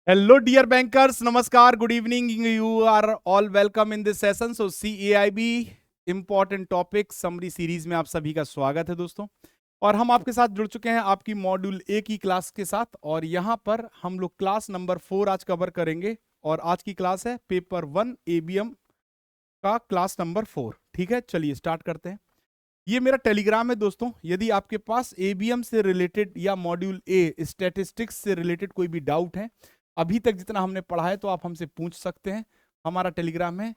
Hello, dear bankers. Namaskar. Good evening. You are all welcome in this session. So, CAIB important topic summary series में आप सभी का स्वागत है दोस्तों। और हम आपके साथ जुड़ चुके हैं आपकी मॉड्यूल ए की क्लास के साथ। और यहाँ पर हम लोग क्लास नंबर 4 आज कवर करेंगे। और आज की क्लास है पेपर 1 एबीएम का क्लास नंबर 4। ठीक है, चलिए स्टार्ट करते हैं। ये मेरा टेलीग्राम है दोस्तों। यदि आपके पास एबीएम से रिलेटेड या मॉड्यूल ए स्टैटिस्टिक्स से रिलेटेड कोई भी डाउट है, अभी तक जितना हमने पढ़ा है, तो आप हमसे पूछ सकते हैं। हमारा टेलीग्राम है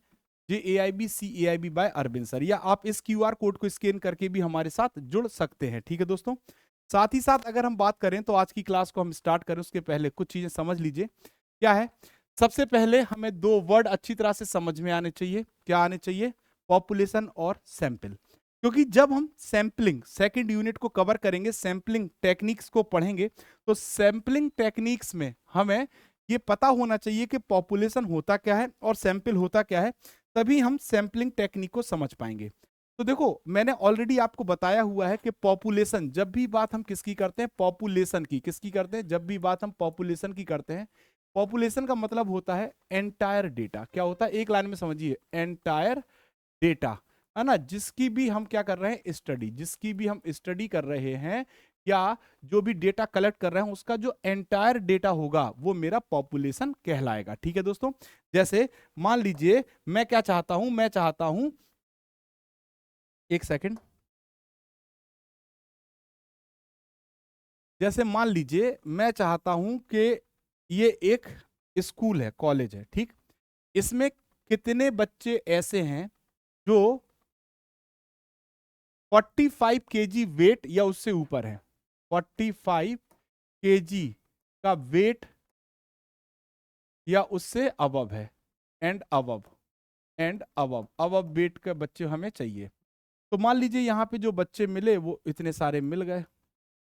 JAIBCAIB बाय अरविंद सर, या आप इस QR कोड को स्कैन करके भी हमारे साथ जुड़ सकते हैं। ठीक है दोस्तों, साथ ही साथ अगर हम बात करें तो आज की क्लास को हम स्टार्ट करें उसके पहले कुछ चीजें समझ लीजिए। क्या है, सबसे पहले हमें दो वर्ड अच्छी तरह से समझ में आने चाहिए। क्या आने चाहिए? पॉपुलेशन और सैंपल। क्योंकि जब हम सैंपलिंग सेकंड यूनिट को कवर करेंगे, सैंपलिंग टेक्निक्स को पढ़ेंगे, तो सैंपलिंग टेक्निक्स में हमें ये पता होना चाहिए कि पॉपुलेशन होता क्या है और सैंपल होता क्या है, तभी हम सैंपलिंग टेक्निक को समझ पाएंगे। तो देखो, मैंने ऑलरेडी आपको बताया हुआ है कि पॉपुलेशन, जब भी बात हम किसकी करते हैं, पॉपुलेशन की, किसकी करते हैं, जब भी बात हम पॉपुलेशन की करते हैं, पॉपुलेशन का मतलब होता है एंटायर डेटा। क्या होता है, एक लाइन में समझिए, एंटायर डेटा, है ना। जिसकी भी हम क्या कर रहे हैं, स्टडी, जिसकी भी हम स्टडी कर रहे हैं या जो भी डेटा कलेक्ट कर रहे हैं, उसका जो एंटायर डेटा होगा वो मेरा पॉपुलेशन कहलाएगा। ठीक है दोस्तों, जैसे मान लीजिए मैं क्या चाहता हूं, मैं चाहता हूं, एक सेकंड, जैसे मान लीजिए मैं चाहता हूं कि ये एक स्कूल है, कॉलेज है, ठीक। इसमें कितने बच्चे ऐसे हैं जो 45 केजी वेट या उससे ऊपर है, 45 केजी का वेट या उससे अबव है, and above, and above, above weight के बच्चे हमें चाहिए। तो मान लीजिए यहाँ पे जो बच्चे मिले वो इतने सारे मिल गए।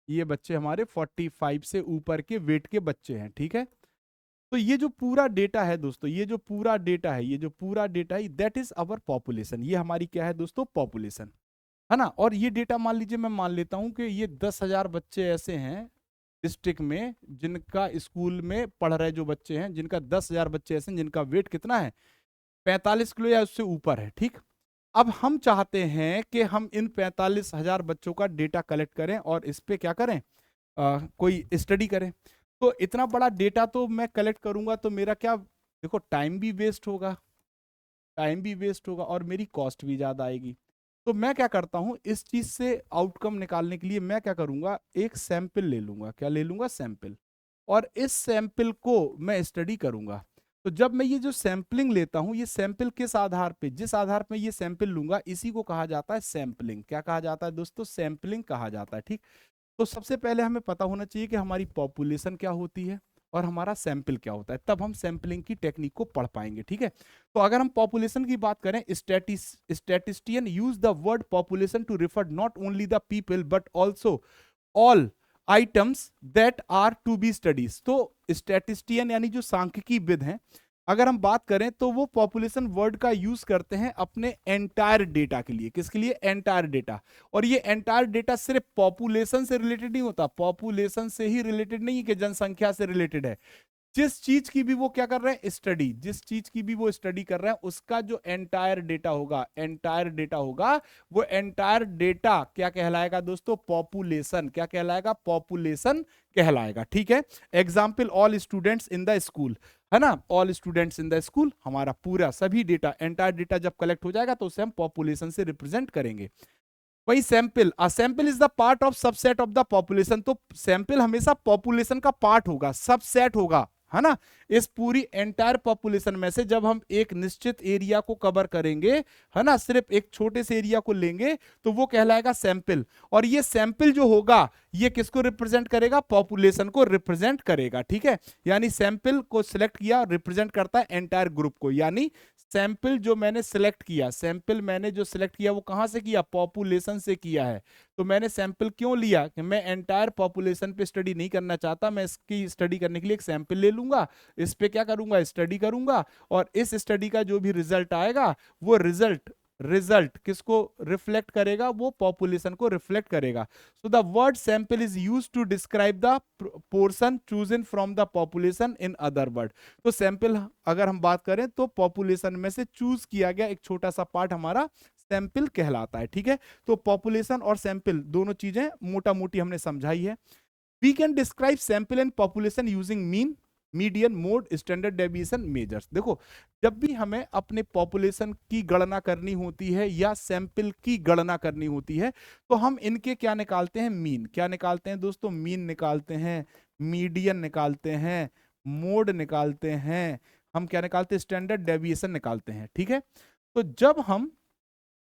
ये बच्चे हमारे 45 से ऊपर के वेट के बच्चे हैं, ठीक है। तो ये जो पूरा डेटा है दोस्तों, ये जो पूरा डेटा है, ये जो पूरा डेटा है, दैट इज अवर पॉपुलेशन। ये हमारी क्या है दोस्तों, पॉपुलेशन, है ना। और ये डेटा मान लीजिए, मैं मान लेता हूं कि ये 10,000 बच्चे ऐसे हैं डिस्ट्रिक्ट में, जिनका स्कूल में पढ़ रहे जो बच्चे हैं, जिनका 10,000 बच्चे ऐसे हैं जिनका वेट कितना है, 45 किलो या उससे ऊपर है, ठीक। अब हम चाहते हैं कि हम इन 45,000 बच्चों का डेटा कलेक्ट करें और इस पे क्या करें, कोई स्टडी करें। तो इतना बड़ा डेटा तो मैं कलेक्ट करूंगा तो मेरा क्या, देखो, टाइम भी वेस्ट होगा, टाइम भी वेस्ट होगा और मेरी कॉस्ट भी ज्यादा आएगी। तो मैं क्या करता हूं, इस चीज से आउटकम निकालने के लिए मैं क्या करूंगा, एक सैंपल ले लूंगा। क्या ले लूंगा, सैंपल। और इस सैंपल को मैं स्टडी करूंगा। तो जब मैं ये जो सैंपलिंग लेता हूं, ये सैंपल किस आधार पे, जिस आधार पे ये सैंपल लूंगा, इसी को कहा जाता है सैंपलिंग। क्या कहा जाता है दोस्तों, सैंपलिंग कहा जाता है, ठीक। तो सबसे पहले हमें पता होना चाहिए कि हमारी पॉपुलेशन क्या होती है और हमारा सैंपल क्या होता है, तब हम सैंपलिंग की टेक्निक को पढ़ पाएंगे, ठीक है। तो अगर हम पॉपुलेशन की बात करें, statistician use the word population to refer not only the people but also all items that are to be studies. तो स्टैटिस्टियन यानी जो सांख्यिकी विद हैं, अगर हम बात करें तो वो पॉपुलेशन वर्ड का यूज करते हैं अपने एंटायर डेटा के लिए। किसके लिए, एंटायर डेटा। और ये एंटायर डेटा सिर्फ पॉपुलेशन से रिलेटेड नहीं होता, पॉपुलेशन से ही रिलेटेड नहीं है कि जनसंख्या से रिलेटेड है। जिस चीज की भी वो क्या कर रहे हैं, स्टडी, जिस चीज की भी वो स्टडी कर रहे हैं, उसका जो एंटायर डेटा होगा, एंटायर डेटा होगा, वो एंटायर डेटा क्या कहलाएगा दोस्तों, पॉपुलेशन। क्या कहलाएगा, पॉपुलेशन कहलाएगा, ठीक है। Example, all students in the school, है ना, all students in the school, हमारा पूरा सभी डेटा, एंटायर डेटा जब कलेक्ट हो जाएगा तो उसे हम पॉपुलेशन से रिप्रेजेंट करेंगे। वही sample, a sample is the part of subset of the population. तो सैंपल हमेशा पॉपुलेशन का पार्ट होगा, सबसेट होगा, है ना। इस पूरी एंटायर पॉपुलेशन में से जब हम एक निश्चित एरिया को कवर करेंगे, है ना, सिर्फ एक छोटे से एरिया को लेंगे, तो वो कहलाएगा सैंपल। और ये सैंपल जो होगा, ये किसको रिप्रेजेंट करेगा, पॉपुलेशन को रिप्रेजेंट करेगा, ठीक है। यानी सैंपल को सिलेक्ट किया, रिप्रेजेंट करता है एंटायर ग्रुप को। यानी सैंपल जो मैंने सिलेक्ट किया, सैंपल मैंने जो सिलेक्ट किया वो कहां से किया, पॉपुलेशन से किया है। तो मैंने सैंपल क्यों लिया, कि मैं एंटायर पॉपुलेशन पे स्टडी नहीं करना चाहता, मैं इसकी स्टडी करने के लिए एक सैंपल ले लूंगा, इस पे क्या करूंगा, स्टडी करूंगा। और इस स्टडी का जो भी रिजल्ट आएगा, वो रिजल्ट रिजल्ट किसको रिफ्लेक्ट करेगा, वो पॉपुलेशन को रिफ्लेक्ट करेगा. So the word sample is use to describe the portion chosen from the population in other word. तो सैंपल अगर हम बात करें तो पॉपुलेशन में से चूज किया गया एक छोटा सा पार्ट हमारा सैंपल कहलाता है. ठीक है, तो पॉपुलेशन और सैंपल दोनों चीजें मोटा मोटी हमने समझाई है. We can describe sample and population using mean, median, mode, standard deviation measures. देखो, जब भी हमें अपने पॉपुलेशन की गणना करनी होती है या सैंपल की गणना करनी होती है तो हम इनके क्या निकालते हैं, मीन. क्या निकालते हैं दोस्तों, मीन निकालते हैं, मीडियन निकालते हैं, मोड निकालते हैं, हम क्या निकालते हैं, स्टैंडर्ड डेविएशन निकालते हैं. ठीक है, तो जब हम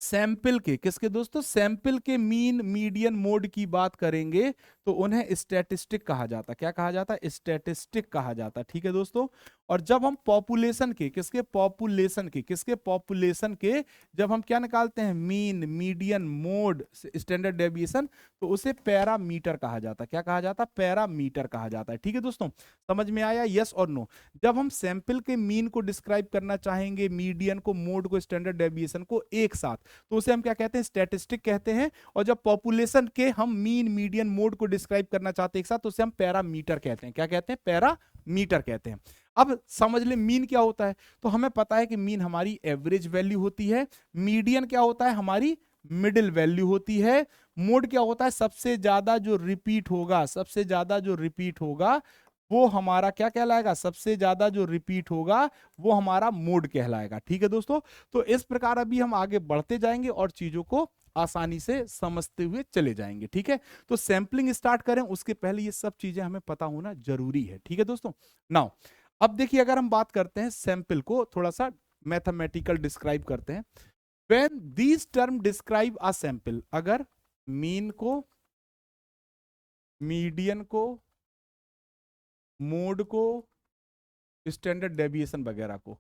सैंपल के, किसके दोस्तों, सैंपल के मीन, मीडियन, मोड की बात करेंगे तो उन्हें स्टैटिस्टिक कहा जाता. क्या कहा जाता है, स्टैटिस्टिक कहा जाता. ठीक है दोस्तों, और जब हम पॉपुलेशन के, किसके, पॉपुलेशन के, किसके, पॉपुलेशन के जब हम क्या निकालते हैं, mean, median, mode, standard deviation, तो उसे पैरामीटर कहा जाता. क्या कहा जाता, पैरामीटर कहा जाता है. ठीक है दोस्तों, समझ में आया, यस और नो. जब हम सैंपल के मीन को डिस्क्राइब करना चाहेंगे, मीडियन को, मोड को, स्टैंडर्ड डेविएशन को एक साथ, तो उसे हम क्या कहते हैं, स्टैटिस्टिक कहते हैं. और जब पॉपुलेशन के हम मीन, मीडियन, मोड को डिस्क्राइब करना चाहते हैं एक साथ, तो उसे हम पैरामीटर कहते हैं. क्या कहते हैं, पैरामीटर कहते हैं. अब समझ ले मीन क्या होता है. तो हमें पता है कि मीन हमारी एवरेज वैल्यू होती है, मीडियन क्या होता है, हमारी मिडिल वैल्यू होती है, मोड क्या होता है, सबसे ज्यादा जो रिपीट होगा, सबसे ज्यादा जो रिपीट होगा वो हमारा क्या कहलाएगा, सबसे ज्यादा जो रिपीट होगा वो हमारा मोड कहलाएगा. ठीक है दोस्तों, तो इस प्रकार अभी हम आगे बढ़ते जाएंगे और चीजों को आसानी से समझते हुए चले जाएंगे. ठीक है, तो सैंपलिंग स्टार्ट करें उसके पहले ये सब चीजें हमें पता होना जरूरी है. ठीक है दोस्तों, नाउ अब देखिए, अगर हम बात करते हैं सैंपल को थोड़ा सा मैथमेटिकल डिस्क्राइब करते हैं. When these term describe a sample, अगर मीन को, मीडियन को, मोड को, स्टैंडर्ड डेविएशन वगैरह को,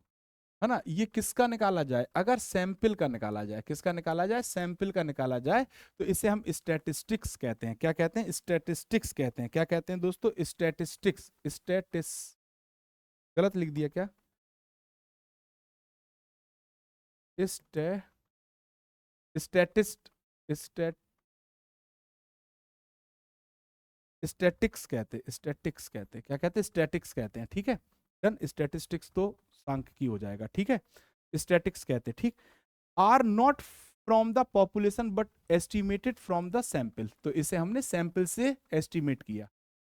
है ना, ये किसका निकाला जाए, अगर सैंपल का निकाला जाए, किसका निकाला जाए, सैंपल का निकाला जाए, तो इसे हम स्टैटिस्टिक्स कहते हैं. क्या कहते हैं, स्टैटिस्टिक्स कहते हैं. क्या कहते हैं दोस्तों, स्टैटिस्टिक्स. गलत लिख दिया क्या, स्टै स्टैटिस्ट स्टैट स्टैटिक्स कहते हैं, स्टैटिक्स कहते हैं. क्या कहते हैं, स्टैटिक्स कहते हैं. ठीक है, डन. स्टैटिस्टिक्स तो सांख्यिकी हो जाएगा. ठीक है, स्टैटिक्स कहते हैं. ठीक, are not from the population but estimated from the sample. तो इसे हमने सैंपल से एस्टिमेट किया.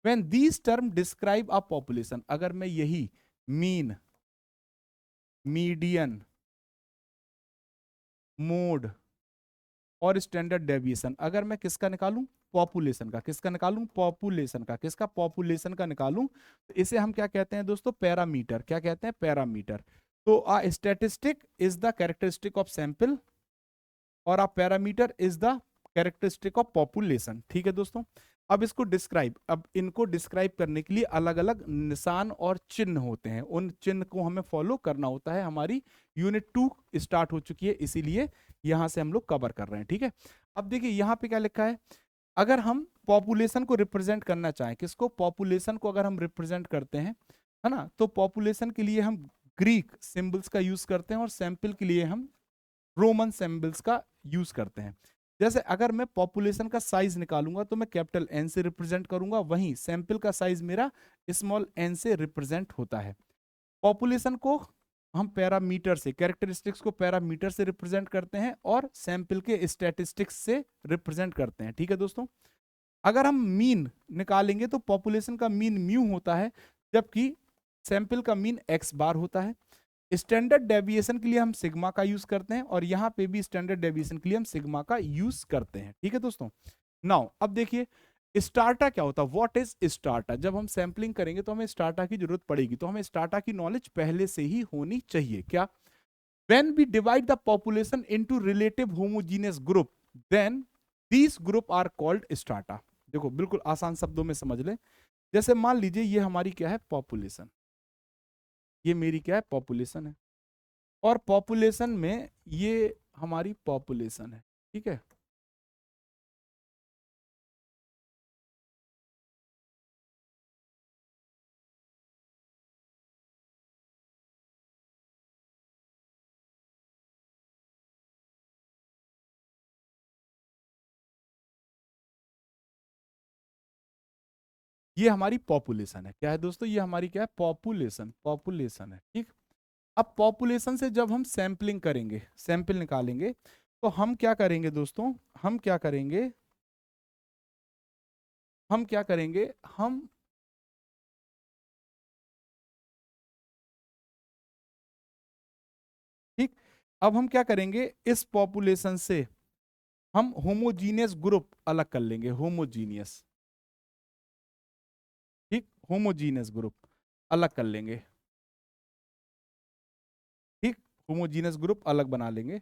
When these term describe a population, अगर मैं यही मीन, मीडियन, मोड और स्टैंडर्ड डेविएशन, अगर मैं किसका निकालूं, पॉपुलेशन का, किसका निकालूं, पॉपुलेशन का, किसका, पॉपुलेशन का निकालूं, तो इसे हम क्या कहते हैं दोस्तों, पैरामीटर. क्या कहते हैं, पैरामीटर. तो a statistic is the characteristic of sample और a parameter is the characteristic of population. ठीक है दोस्तों, अब इसको डिस्क्राइब, अब इनको डिस्क्राइब करने के लिए अलग अलग निशान और चिन्ह होते हैं, उन चिन्ह को हमें फॉलो करना होता है. हमारी यूनिट 2 स्टार्ट हो चुकी है, इसीलिए यहां से हम लोग कवर कर रहे हैं. ठीक है, अब देखिए यहां पे क्या लिखा है, अगर हम पॉपुलेशन को रिप्रेजेंट करना चाहें, किसको, पॉपुलेशन को अगर हम रिप्रेजेंट करते हैं, है ना, तो पॉपुलेशन के लिए हम ग्रीक सिंबल्स का यूज करते हैं और सैंपल के लिए हम रोमन सिंबल्स का यूज करते हैं. जैसे अगर मैं पॉपुलेशन का साइज निकालूंगा तो मैं कैपिटल एन से रिप्रेजेंट करूंगा, वहीं सैंपल का साइज मेरा स्मॉल एन से रिप्रेजेंट होता है. पॉपुलेशन को हम पैरामीटर से, कैरेक्टरिस्टिक्स को पैरामीटर से रिप्रेजेंट करते हैं और सैंपल के स्टैटिस्टिक्स से रिप्रेजेंट करते हैं. ठीक है दोस्तों, अगर हम मीन निकालेंगे तो पॉपुलेशन का मीन म्यू होता है, जबकि सैंपल का मीन एक्स बार होता है. स्टैंडर्ड डेविएशन के लिए हम सिग्मा का यूज करते हैं और यहां पे भी स्टैंडर्ड डेविएशन के लिए हम सिग्मा का यूज करते हैं. ठीक है दोस्तों, नाउ अब देखिए स्टार्टा क्या होता है, व्हाट इज स्टार्टा. जब हम सैंपलिंग करेंगे तो हमें स्टार्टा की जरूरत पड़ेगी, तो हमें स्टार्टा की नॉलेज पहले से ही होनी चाहिए. क्या, when we divide the population into relative homogeneous group then these group are called strata. देखो बिल्कुल आसान शब्दों में समझ लें, जैसे मान लीजिए ये हमारी क्या है, पॉपुलेशन, ये मेरी क्या है, पॉपुलेशन है, और पॉपुलेशन में ये हमारी पॉपुलेशन है. ठीक है, ये हमारी पॉपुलेशन है। क्या है दोस्तों? ये हमारी क्या है? पॉपुलेशन, पॉपुलेशन है। ठीक। अब पॉपुलेशन से जब हम सैंपलिंग करेंगे, सैंपल निकालेंगे, तो हम क्या करेंगे दोस्तों? हम क्या करेंगे? हम क्या करेंगे? हम ठीक। अब हम क्या करेंगे? इस पॉपुलेशन से हम होमोजीनियस ग्रुप अलग कर लेंगे, होमोजीनियस। ठीक, होमोजीनियस ग्रुप अलग कर लेंगे। ठीक, होमोजीनियस ग्रुप अलग बना लेंगे।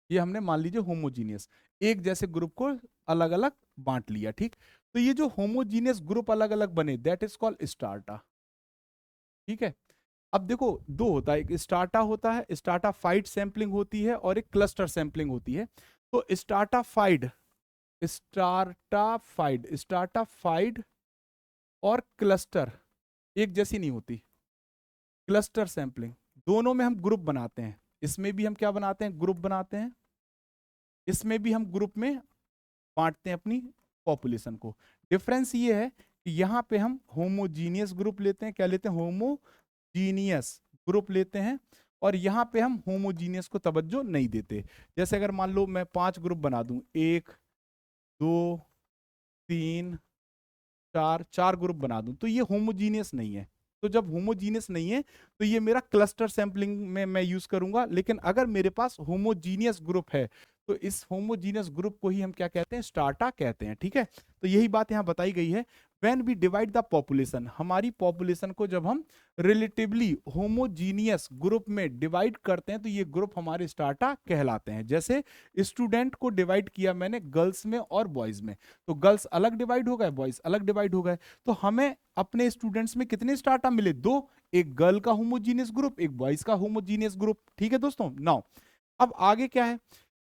ये हमने मान लीजिए होमोजीनियस, एक जैसे ग्रुप को अलग अलग बांट लिया। ठीक, तो ये जो होमोजीनियस ग्रुप अलग अलग बने, दैट इज कॉल्ड स्टार्टा। ठीक है। अब देखो, दो होता है, एक स्टार्टा होता है, स्टार्टाफाइड सैंपलिंग होती है, और एक क्लस्टर सैंपलिंग होती है। तो स्टार्टाफाइड, स्टार्टाफाइड और क्लस्टर एक जैसी नहीं होती। क्लस्टर सैंपलिंग, दोनों में हम ग्रुप बनाते हैं। इसमें भी हम क्या बनाते हैं? ग्रुप बनाते हैं। इसमें भी हम ग्रुप में बांटते हैं अपनी पॉपुलेशन को। डिफरेंस ये है कि यहाँ पे हम होमोजीनियस ग्रुप लेते हैं। क्या लेते हैं? होमोजीनियस ग्रुप लेते हैं। और यहाँ पे हम होमोजीनियस को तवज्जो नहीं देते। जैसे अगर मान लो मैं 5 ग्रुप बना दूं, 1 2 3 4, 4 ग्रुप बना दूं, तो ये होमोजीनियस नहीं है। तो जब होमोजीनियस नहीं है, तो ये मेरा क्लस्टर सैंपलिंग में मैं यूज करूंगा। लेकिन अगर मेरे पास होमोजीनियस ग्रुप है, तो इस होमोजीनियस ग्रुप को ही हम क्या कहते हैं? स्टार्टा कहते हैं। ठीक है, तो यही बात यहाँ बताई गई है। When we divide the population, हमारी पॉपुलेशन को जब हम रिलेटिवली होमोजीनियस ग्रुप में डिवाइड करते हैं, तो ये ग्रुप हमारे स्टार्टा कहलाते हैं। जैसे स्टूडेंट को डिवाइड किया मैंने गर्ल्स में और बॉयज में, तो गर्ल्स अलग डिवाइड हो गए, बॉयज अलग डिवाइड हो गए। तो हमें अपने स्टूडेंट्स में कितने स्टार्टा मिले? दो, एक गर्ल का होमोजीनियस ग्रुप, एक बॉयज का होमोजीनियस ग्रुप। ठीक है दोस्तों। नाउ अब आगे क्या है?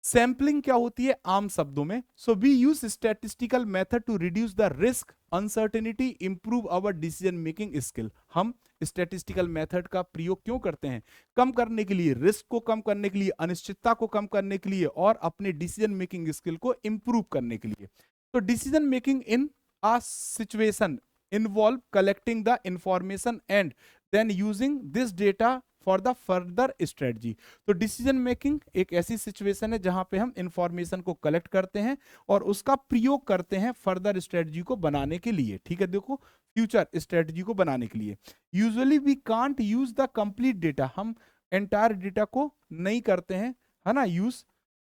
सैंपलिंग क्या होती है आम शब्दों में? So we use statistical method to reduce the risk, uncertainty, improve our decision making skill. हम स्टैटिस्टिकल मेथड का प्रयोग क्यों करते हैं? कम करने के लिए, रिस्क को कम करने के लिए, अनिश्चितता को कम करने के लिए, और अपने डिसीजन मेकिंग स्किल को इंप्रूव करने के लिए। तो decision making in a situation involve collecting the information and then using this data for the further strategy. तो डिसीजन मेकिंग एक ऐसी सिचुएशन है जहां पे हम इंफॉर्मेशन को कलेक्ट करते हैं और उसका प्रयोग करते हैं फर्दर स्ट्रेटजी को बनाने के लिए। ठीक है, देखो, फ्यूचर स्ट्रेटजी को बनाने के लिए। Usually we can't use the complete data, हम एंटायर डेटा को नहीं करते हैं, है ना, use,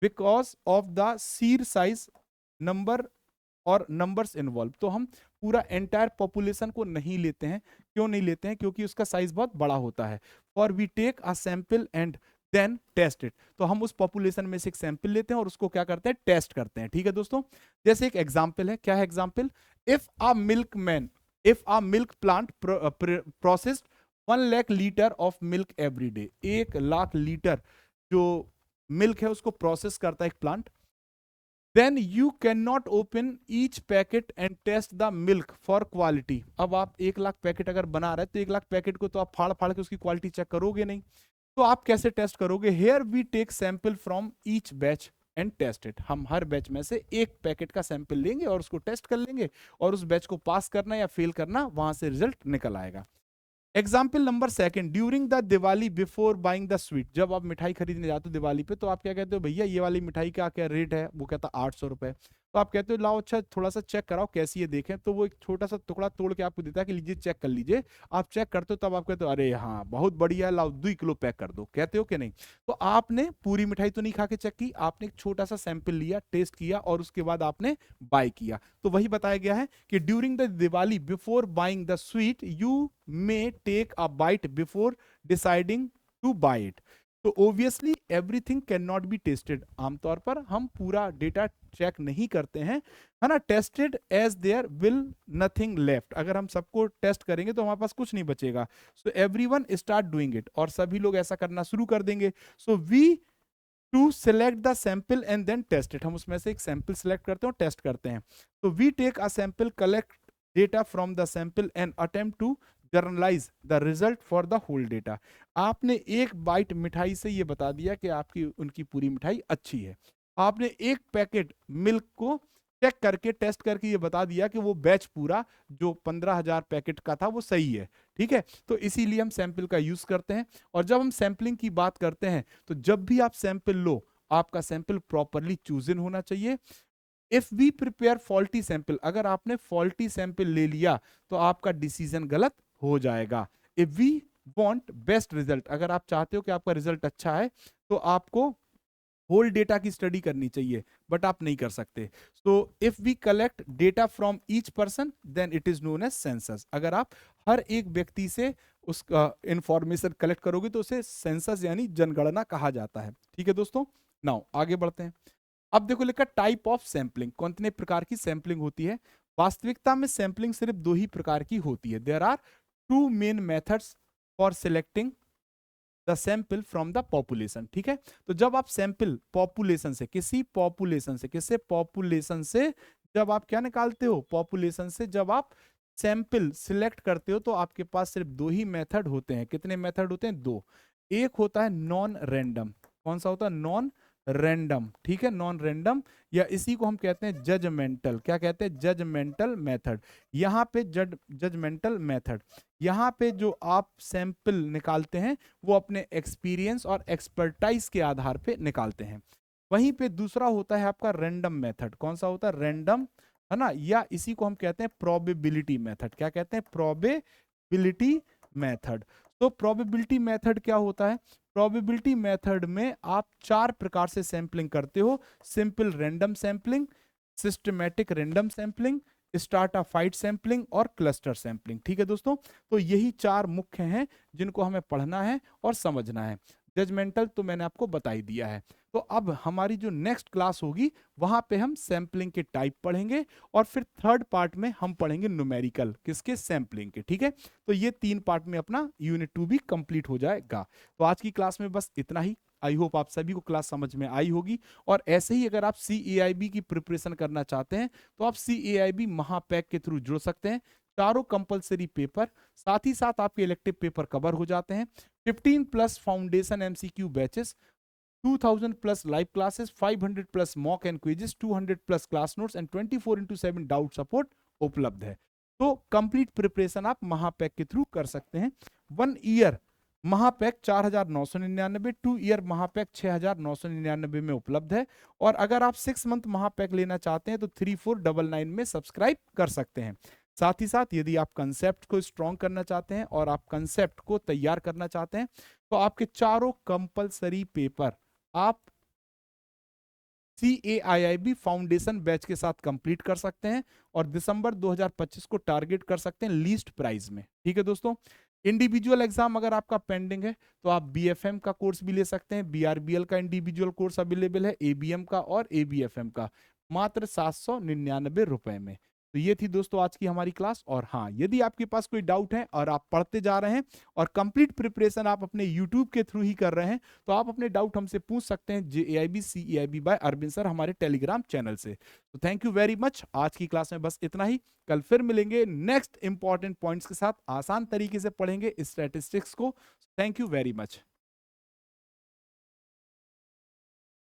because of the sheer size, number और नंबर्स इन्वॉल्व। तो हम पूरा एंटायर पॉपुलेशन को नहीं लेते हैं। क्यों नहीं लेते हैं? क्योंकि उसका साइज बहुत बड़ा होता है। और we take a sample and then test it. तो हम उस पॉपुलेशन में से एक सैंपल लेते हैं और उसको क्या करते हैं? टेस्ट करते हैं। ठीक है दोस्तों। जैसे एक एग्जांपल है, क्या है example? If a milk man, if a milk plant processed 1 lakh litre of milk every day, 1 lakh litre जो मिल्क है उसको प्रोसेस करता है एक plant, then you cannot open each packet and test the milk for quality। अब आप 1 lakh packet अगर बना रहे हैं, तो 1 लाख पैकेट को तो आप फाड़ फाड़ के उसकी क्वालिटी चेक करोगे नहीं। तो आप कैसे टेस्ट करोगे? Here we take sample from each batch and test it. हम हर बैच में से एक पैकेट का सैंपल लेंगे और उसको टेस्ट कर लेंगे, और उस बैच को पास करना या फेल करना, वहां से रिजल्ट निकल आएगा। Example number second, during the Diwali before buying the sweet. जब आप मिठाई खरीदने जाते हो दिवाली पे, तो आप क्या कहते हो? भैया ये वाली मिठाई का क्या रेट है? वो कहता 800 रुपए। तो आप कहते हो लाओ अच्छा थोड़ा सा चेक कराओ कैसी है देखें। तो वो एक छोटा सा टुकड़ा तोड़ के आपको देता है कि लीजिए चेक कर लीजिए। आप चेक करते हो, तब आप कहते हो अरे हाँ बहुत बढ़िया है, लाओ 2 किलो पैक कर दो। कहते हो कि नहीं? तो आपने पूरी मिठाई तो नहीं खा के चेक की, आपने एक छोटा सा सैंपल लिया, टेस्ट किया, और उसके बाद आपने बाय किया। तो वही बताया गया है कि during the Diwali before buying the sweet you may take a bite before deciding to buy it. तो obviously everything can not be tested. आमतौर पर हम पूरा डेटा चेक नहीं करते हैं, है ना। Tested as there will nothing left. अगर हम सबको टेस्ट करेंगे तो हमारे पास कुछ नहीं बचेगा। So everyone start doing it, और सभी लोग ऐसा करना शुरू कर देंगे। So we to select the sample and then test it. हम उसमें से एक सैंपल सेलेक्ट करते हैं और टेस्ट करते हैं। तो we take a sample, collect data from the sample and attempt to generalise the result for the whole data. आपने एक बाइट मिठाई से ये बता दिया कि आपकी उनकी पूरी मिठाई अच्छी है। आपने एक पैकेट मिल्क को चेक करके टेस्ट करके ये बता दिया कि वो बैच पूरा जो 15,000 पैकेट का था वो सही है। ठीक है, तो इसीलिए हम सैंपल का यूज करते हैं। और जब हम सैंपलिंग की बात करते हैं तो जब भी आप सैंपल लो, आपका सैंपल प्रॉपरली चूजन होना चाहिए। If we prepare faulty sample, अगर आपने फॉल्टी सैंपल ले लिया तो आपका डिसीजन गलत हो जाएगा। If we want best result, अगर आप चाहते हो कि आपका रिजल्ट अच्छा है तो आपको होल डेटा की स्टडी करनी चाहिए, बट आप नहीं कर सकते। So if we collect data from each person then it is known as census. अगर आप हर एक व्यक्ति से उसका इंफॉर्मेशन कलेक्ट करोगे तो उसे सेंसस यानी जनगणना कहा जाता है। ठीक है दोस्तों, नाउ आगे बढ़ते हैं। अब देखो लिखा टाइप ऑफ सैंपलिंग, कितने प्रकार की सैंपलिंग होती है। वास्तविकता में सैंपलिंग सिर्फ दो ही प्रकार की होती है। There are two main methods for selecting the sample from the population. ठीक है, तो जब आप सैंपल पॉपुलेशन से, किसी पॉपुलेशन से, किससे, पॉपुलेशन से जब आप क्या निकालते हो, पॉपुलेशन से जब आप सैंपल सिलेक्ट करते हो तो आपके पास सिर्फ दो ही मेथड होते हैं। कितने मेथड होते हैं? दो। एक होता है नॉन रैंडम। कौन सा होता है? Non random. ठीक है, नॉन रैंडम, या इसी को हम कहते हैं जजमेंटल। क्या कहते हैं? Judgemental method. यहाँ पे जजमेंटल मेथड, यहाँ पे जो आप सैंपल निकालते हैं वो अपने एक्सपीरियंस और एक्सपर्टाइज के आधार पे निकालते हैं। वहीं पे दूसरा होता है आपका रैंडम मेथड। कौन सा होता है? रैंडम, है ना, या इसी को हम कहते हैं प्रोबेबिलिटी मेथड। क्या कहते हैं? Probability method. तो प्रोबेबिलिटी मेथड क्या होता है? प्रोबेबिलिटी मेथड में आप चार प्रकार से सैंपलिंग करते हो। Simple random sampling, systematic random sampling, stratified sampling और क्लस्टर सैंपलिंग। ठीक है दोस्तों, तो यही चार मुख्य हैं जिनको हमें पढ़ना है और समझना है। जजमेंटल तो मैंने आपको बता ही दिया है। तो अब हमारी जो नेक्स्ट क्लास होगी वहां पे हम सैंपलिंग के टाइप पढ़ेंगे और फिर थर्ड पार्ट में हम पढ़ेंगे न्यूमेरिकल, किसके? सैंपलिंग के। ठीक है, तो ये 3 पार्ट में अपना यूनिट 2 भी कंप्लीट हो जाएगा। तो आज की क्लास में बस इतना ही। आई होप आप सभी को क्लास समझ में आई होगी। और ऐसे ही अगर आप CAIB की प्रिपरेशन करना चाहते हैं तो आप CAIB महापैक के थ्रू जुड़ सकते हैं। चारों कंपलसरी पेपर, साथ ही साथ आपके इलेक्टिव पेपर कवर हो जाते हैं। 15 plus foundation MCQ batches, 2000 plus live classes, 500 plus mock and quizzes, 200 plus class notes and 24/7 doubt support उपलब्ध है। तो कंप्लीट प्रिपरेशन आप महापैक के थ्रू कर सकते हैं। 1 ईयर महापैक 4,999, 2 ईयर महापैक 6,999 में उपलब्ध है। और अगर आप 6 मंथ महापैक लेना चाहते हैं तो 3499 में सब्सक्राइब कर सकते हैं। साथ ही साथ यदि आप कंसेप्ट को स्ट्रॉन्ग करना चाहते हैं और आप कंसेप्ट को तैयार करना चाहते हैं तो आपके चारों कंपलसरी पेपर आप CAIIB फाउंडेशन बैच के साथ कंप्लीट कर सकते हैं और दिसंबर 2025 को टारगेट कर सकते हैं लीस्ट प्राइस में। ठीक है दोस्तों, इंडिविजुअल एग्जाम अगर आपका पेंडिंग है तो आप BFM का कोर्स भी ले सकते हैं। BRBL का इंडिविजुअल कोर्स अवेलेबल है, ABM का और ABFM का, मात्र 799 रुपए में। तो ये थी दोस्तों आज की हमारी क्लास। और हाँ, यदि आपके पास कोई डाउट है और आप पढ़ते जा रहे हैं और कंप्लीट प्रिपरेशन आप अपने यूट्यूब के थ्रू ही कर रहे हैं तो आप अपने डाउट हमसे पूछ सकते हैं JAIB CAIB by Arvind sir हमारे टेलीग्राम चैनल से। तो थैंक यू वेरी मच। आज की क्लास में बस इतना ही। कल फिर मिलेंगे नेक्स्ट इंपॉर्टेंट पॉइंट्स के साथ, आसान तरीके से पढ़ेंगे स्टैटिस्टिक्स को। Thank you very much.